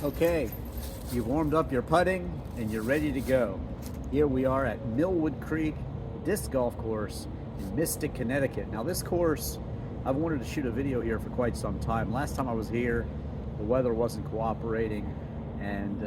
Okay, you've warmed up your putting and you're ready to go. Here we are at Millwood Creek Disc Golf Course in Mystic, Connecticut. Now this course, I've wanted to shoot a video here for quite some time. Last time I was here, the weather wasn't cooperating, and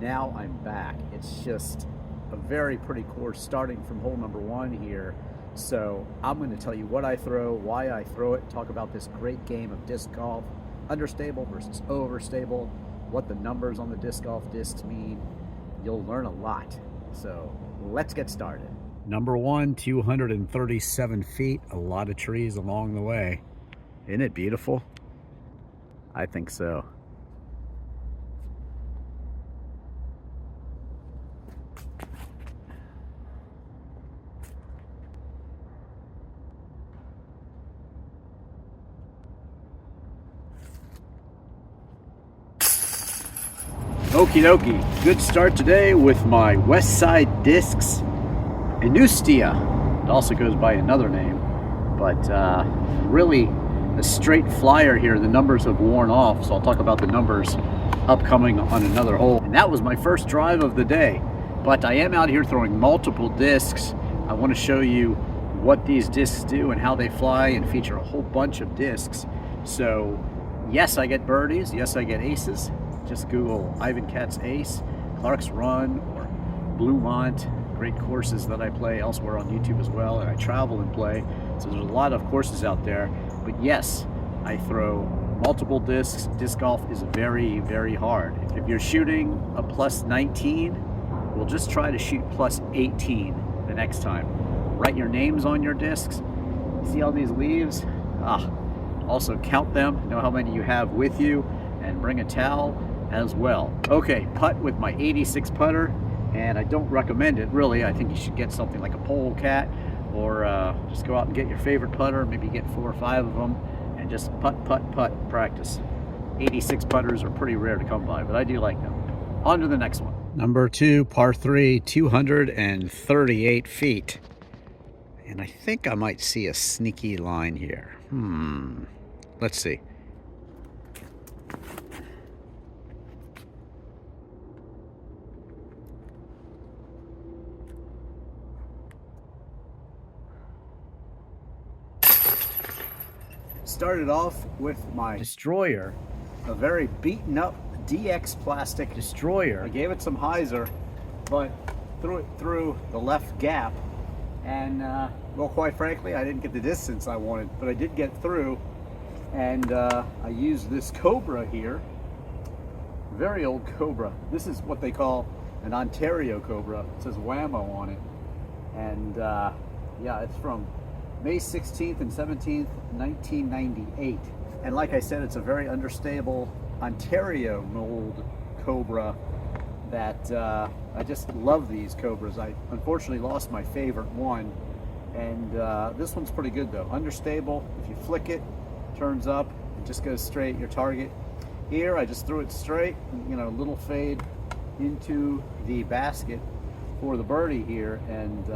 now I'm back. It's just a very pretty course starting from hole number 1 here. So I'm going to tell you what I throw, why I throw it, talk about this great game of disc golf, understable versus overstable, what the numbers on the disc golf discs mean. You'll learn a lot. So let's get started. Number 1, 237 feet, a lot of trees along the way. Isn't it beautiful? I think so. Okie dokie, good start today with my West Side Discs Inustia. It also goes by another name, but really a straight flyer here. The numbers have worn off, so I'll talk about the numbers upcoming on another hole. And that was my first drive of the day, but I am out here throwing multiple discs. I want to show you what these discs do and how they fly and feature a whole bunch of discs. So yes, I get birdies, yes, I get aces. Just Google Ivan Katz Ace, Clark's Run, or Bluemont. Great courses that I play elsewhere on YouTube as well, and I travel and play. So there's a lot of courses out there. But yes, I throw multiple discs. Disc golf is very, very hard. If you're shooting a plus 19, we'll just try to shoot plus 18 the next time. Write your names on your discs. See all these leaves? Also count them, know how many you have with you, and bring a towel as well. Okay, putt with my 86 putter, and I don't recommend it really. I think you should get something like a polecat, or just go out and get your favorite putter, maybe get 4 or 5 of them, and just putt, putt, putt, practice. 86 putters are pretty rare to come by, but I do like them. On to the next one. Number 2, par 3, 238 feet. And I think I might see a sneaky line here. Let's see. Started off with my Destroyer, a very beaten up DX plastic Destroyer. I gave it some hyzer, but threw it through the left gap, and well, quite frankly, I didn't get the distance I wanted, but I did get through. And I used this Cobra here, very old Cobra. This is what they call an Ontario Cobra. It says Whammo on it, and yeah, it's from May 16th and 17th, 1998. And like I said, it's a very understable Ontario mold Cobra that I just love these Cobras. I unfortunately lost my favorite one, and this one's pretty good though. Understable. If you flick it, turns up, it just goes straight at your target. Here I just threw it straight, you know, little fade into the basket for the birdie here. And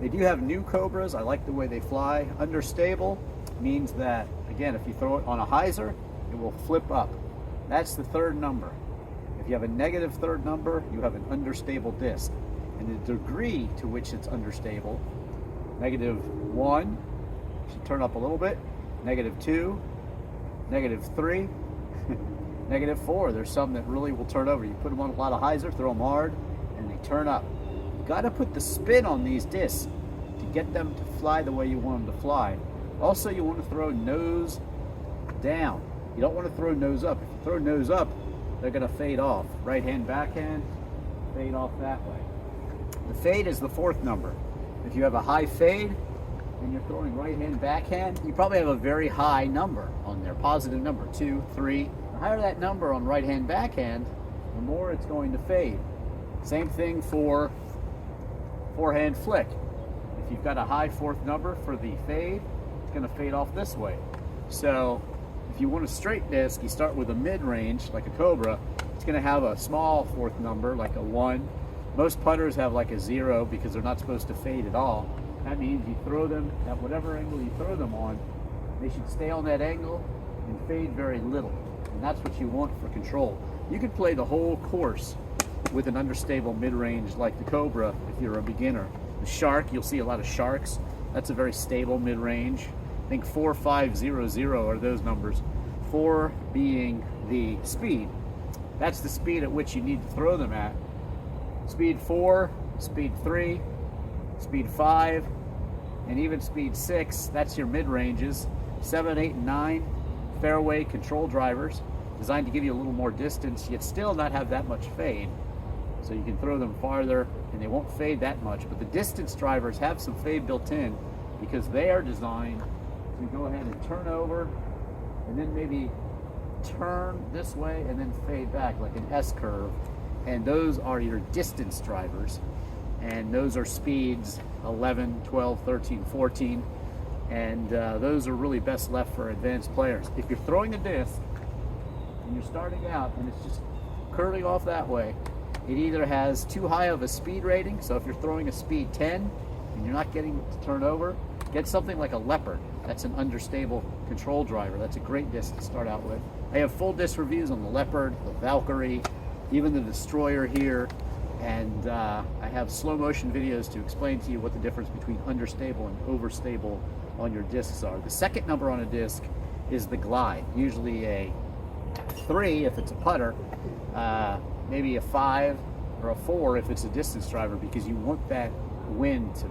they do have new Cobras. I like the way they fly. Understable means that, again, if you throw it on a hyzer, it will flip up. That's the third number. If you have a negative third number, you have an understable disc. And the degree to which it's understable, -1 should turn up a little bit, -2, -3, -4. There's some that really will turn over. You put them on a lot of hyzer, throw them hard, and they turn up. You got to put the spin on these discs to get them to fly the way you want them to fly. Also, you want to throw nose down. You don't want to throw nose up. If you throw nose up, they're going to fade off. Right hand, backhand, fade off that way. The fade is the 4th number. If you have a high fade and you're throwing right hand, backhand, you probably have a very high number on there, positive number, 2, 3. The higher that number on right hand, backhand, the more it's going to fade. Same thing for forehand flick. If you've got a high 4th number for the fade, it's going to fade off this way. So if you want a straight disc, you start with a mid-range like a Cobra. It's going to have a small 4th number like a 1. Most putters have like a 0 because they're not supposed to fade at all. That means you throw them at whatever angle you throw them on, they should stay on that angle and fade very little. And and that's what you want for control. You could play the whole course with an understable mid-range like the Cobra if you're a beginner. The Shark, you'll see a lot of Sharks. That's a very stable mid-range. I think 4, 5, 0, 0 are those numbers. 4 being the speed. That's the speed at which you need to throw them at. Speed 4, speed 3, speed 5, and even speed 6, that's your mid-ranges. 7, 8, and 9, fairway control drivers, designed to give you a little more distance, yet still not have that much fade. So you can throw them farther, and they won't fade that much. But the distance drivers have some fade built in because they are designed to go ahead and turn over, and then maybe turn this way, and then fade back like an S-curve. And those are your distance drivers. And those are speeds 11, 12, 13, 14. And those are really best left for advanced players. If you're throwing a disc and you're starting out and it's just curling off that way, it either has too high of a speed rating. So if you're throwing a speed 10 and you're not getting it to turn over, get something like a Leopard. That's an understable control driver. That's a great disc to start out with. I have full disc reviews on the Leopard, the Valkyrie, even the Destroyer here. And I have slow motion videos to explain to you what the difference between understable and overstable on your discs are. The second number on a disc is the glide, usually a 3 if it's a putter, maybe a 5 or a 4 if it's a distance driver, because you want that wind to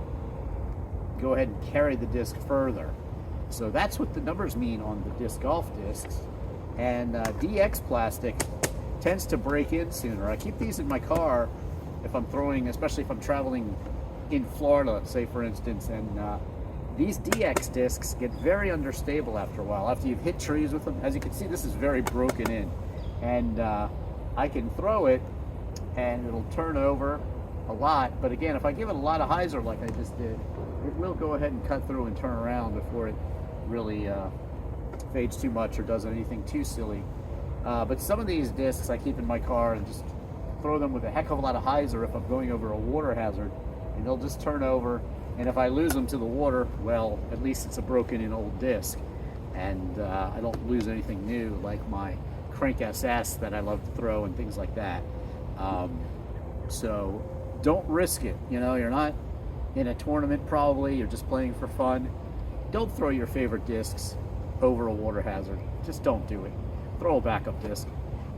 go ahead and carry the disc further. So that's what the numbers mean on the disc golf discs. And DX plastic tends to break in sooner. I keep these in my car if I'm throwing, especially if I'm traveling in Florida, say for instance, and these DX discs get very understable after a while, after you've hit trees with them. As you can see, this is very broken in, and I can throw it and it'll turn over a lot, but again, if I give it a lot of hyzer like I just did, it will go ahead and cut through and turn around before it really fades too much or does anything too silly. But some of these discs I keep in my car and just throw them with a heck of a lot of hyzer if I'm going over a water hazard, and they'll just turn over. And if I lose them to the water, well, at least it's a broken in old disc, and I don't lose anything new like my crank SS that I love to throw and things like that. So don't risk it. You know, you're not in a tournament probably, you're just playing for fun. Don't throw your favorite discs over a water hazard. Just don't do it. Throw a backup disc.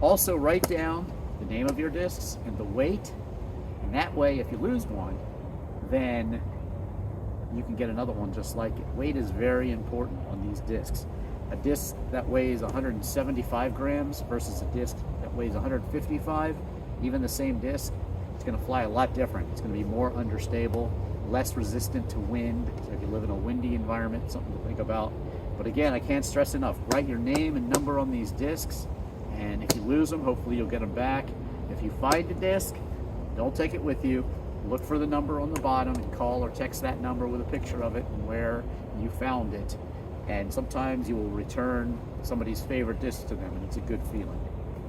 Also write down the name of your discs and the weight, and that way if you lose one, then you can get another one just like it. Weight is very important on these discs. A disc that weighs 175 grams versus a disc that weighs 155, even the same disc, it's going to fly a lot different. It's going to be more understable, less resistant to wind. So if you live in a windy environment, something to think about. But again, I can't stress enough, write your name and number on these discs, and if you lose them, hopefully you'll get them back. If you find a disc, don't take it with you. Look for the number on the bottom and call or text that number with a picture of it and where you found it. And sometimes you will return somebody's favorite disc to them, and it's a good feeling.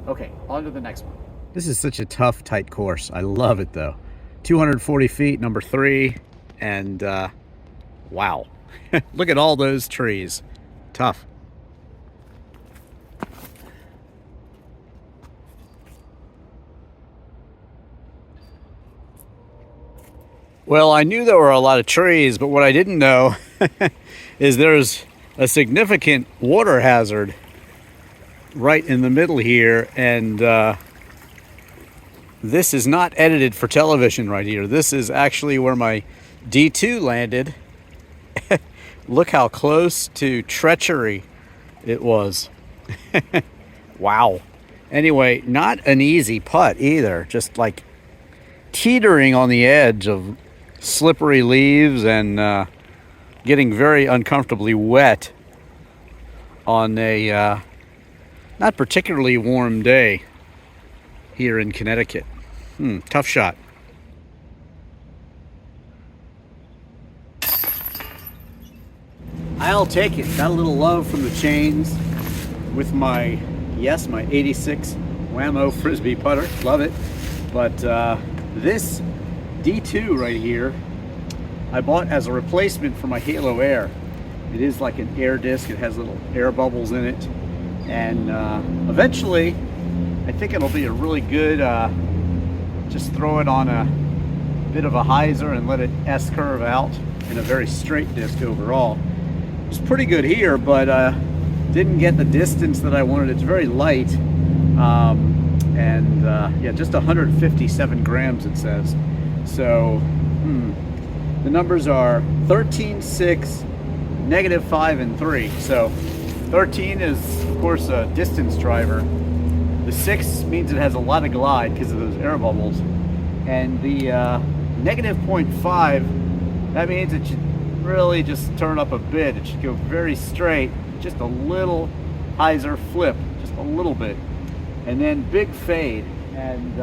Okay, on to the next one. This is such a tough, tight course. I love it though. 240 feet, number 3, and wow. Look at all those trees. Tough. Well, I knew there were a lot of trees, but what I didn't know is there's a significant water hazard right in the middle here, and this is not edited for television right here. This is actually where my D2 landed. Look how close to treachery it was. Wow. Anyway, not an easy putt either. Just like teetering on the edge of slippery leaves and getting very uncomfortably wet on a not particularly warm day here in Connecticut. Tough shot. I'll take it. Got a little love from the chains with my 86 Whammo Frisbee putter. Love it. But this D2 right here, I bought as a replacement for my Halo Air. It is like an air disc. It has little air bubbles in it. And eventually, I think it'll be a really good, just throw it on a bit of a hyzer and let it S-curve out in a very straight disc overall. It's pretty good here, but didn't get the distance that I wanted. It's very light. Yeah, just 157 grams it says. So the numbers are 13, 6, -5, and 3. So 13 is, of course, a distance driver. The 6 means it has a lot of glide because of those air bubbles. And the -0.5, that means it should really just turn up a bit. It should go very straight, just a little hyzer flip, just a little bit. And then big fade. And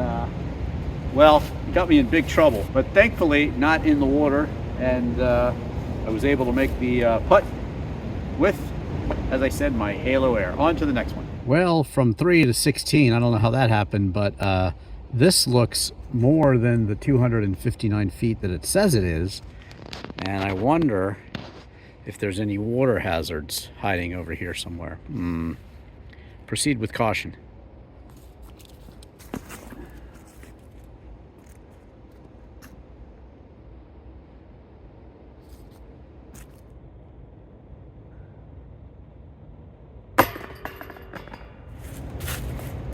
well, it got me in big trouble, but thankfully not in the water. And I was able to make the putt with, as I said, my Halo Air. On to the next one. Well, from 3 to 16, I don't know how that happened, but this looks more than the 259 feet that it says it is. And I wonder if there's any water hazards hiding over here somewhere. Proceed with caution.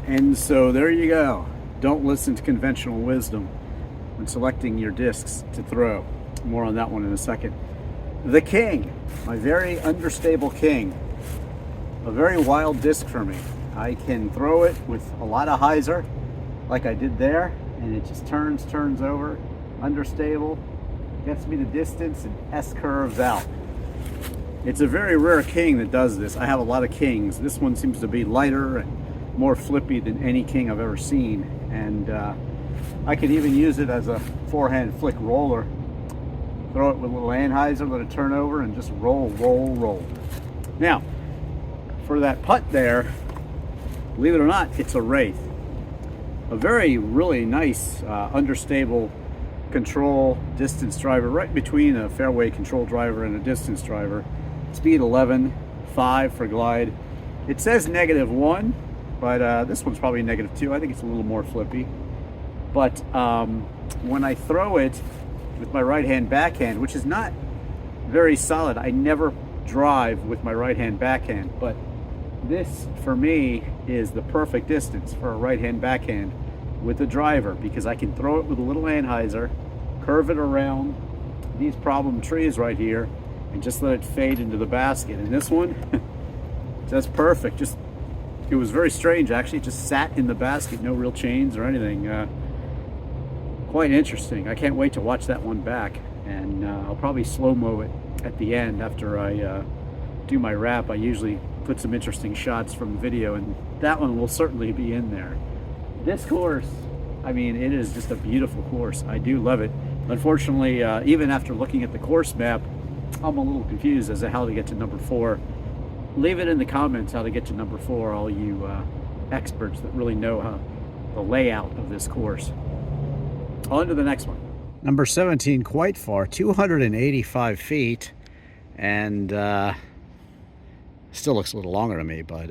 And so there you go. Don't listen to conventional wisdom when selecting your discs to throw. More on that one in a second. The King, my very understable King. A very wild disc for me. I can throw it with a lot of hyzer, like I did there, and it just turns over, understable, gets me the distance, and S-curves out. It's a very rare King that does this. I have a lot of Kings. This one seems to be lighter and more flippy than any King I've ever seen. And I can even use it as a forehand flick roller. Throw it with a little anhyzer, let it turn over, and just roll, roll, roll. Now, for that putt there, believe it or not, it's a Wraith. A very, really nice understable control distance driver, right between a fairway control driver and a distance driver. Speed 11, 5 for glide. It says -1, but this one's probably -2. I think it's a little more flippy. But when I throw it with my right hand backhand, which is not very solid, I never drive with my right hand backhand, but this for me is the perfect distance for a right hand backhand with the driver, because I can throw it with a little anhyzer, curve it around these problem trees right here, and just let it fade into the basket. And this one, that's perfect. Just, it was very strange actually. It just sat in the basket, no real chains or anything. Quite interesting. I can't wait to watch that one back, and I'll probably slow-mo it at the end after I do my wrap. I usually put some interesting shots from the video, and that one will certainly be in there. This course, I mean, it is just a beautiful course. I do love it. Unfortunately, even after looking at the course map, I'm a little confused as to how to get to number 4. Leave it in the comments how to get to number 4, all you experts that really know how the layout of this course. On to the next one. Number 17, quite far, 285 feet, and still looks a little longer to me, but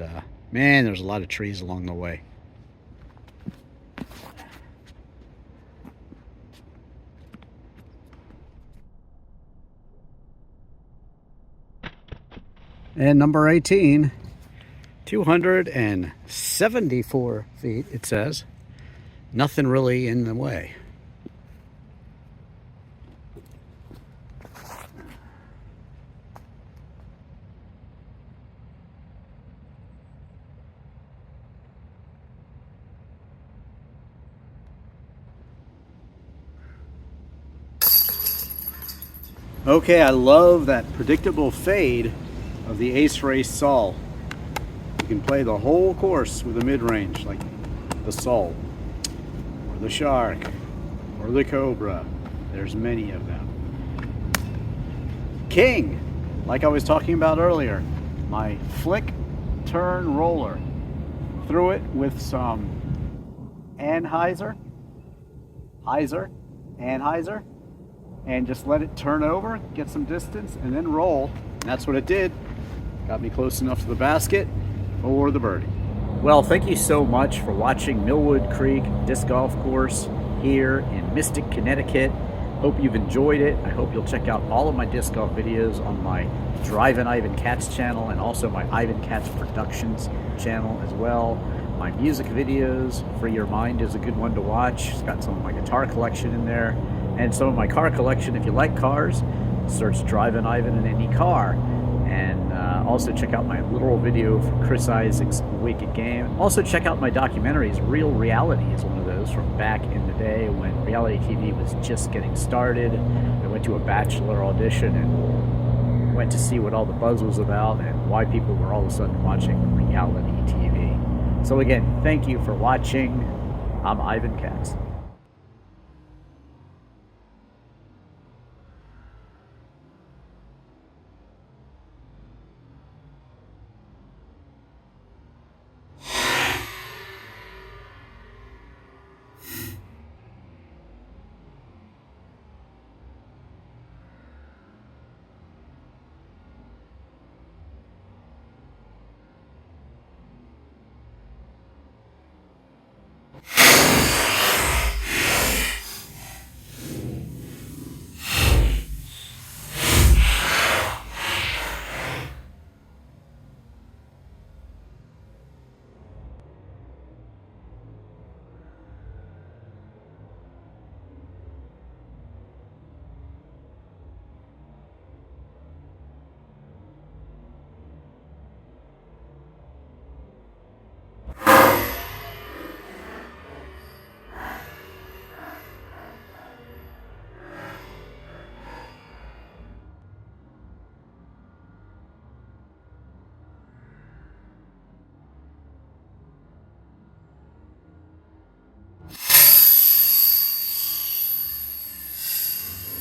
man, there's a lot of trees along the way. And number 18, 274 feet, it says. Nothing really in the way. Okay, I love that predictable fade of the Ace Race Sol. You can play the whole course with a mid-range, like the Sol, or the Shark, or the Cobra. There's many of them. King, like I was talking about earlier, my flick turn roller. Threw it with some anhyzer, anhyzer, and just let it turn over, get some distance, and then roll. And that's what it did. Got me close enough to the basket, or the birdie. Well, thank you so much for watching Millwood Creek Disc Golf Course here in Mystic, Connecticut. Hope you've enjoyed it. I hope you'll check out all of my disc golf videos on my Drivin' Ivan Katz channel and also my Ivan Katz Productions channel as well. My music videos, Free Your Mind is a good one to watch. It's got some of my guitar collection in there and some of my car collection. If you like cars, search Drivin' Ivan in any car. And also check out my literal video for Chris Isaac's Wicked Game. Also check out my documentaries. Real Reality is one of those from back in the day when reality TV was just getting started. I went to a Bachelor audition and went to see what all the buzz was about and why people were all of a sudden watching reality TV. So again, thank you for watching. I'm Ivan Katz.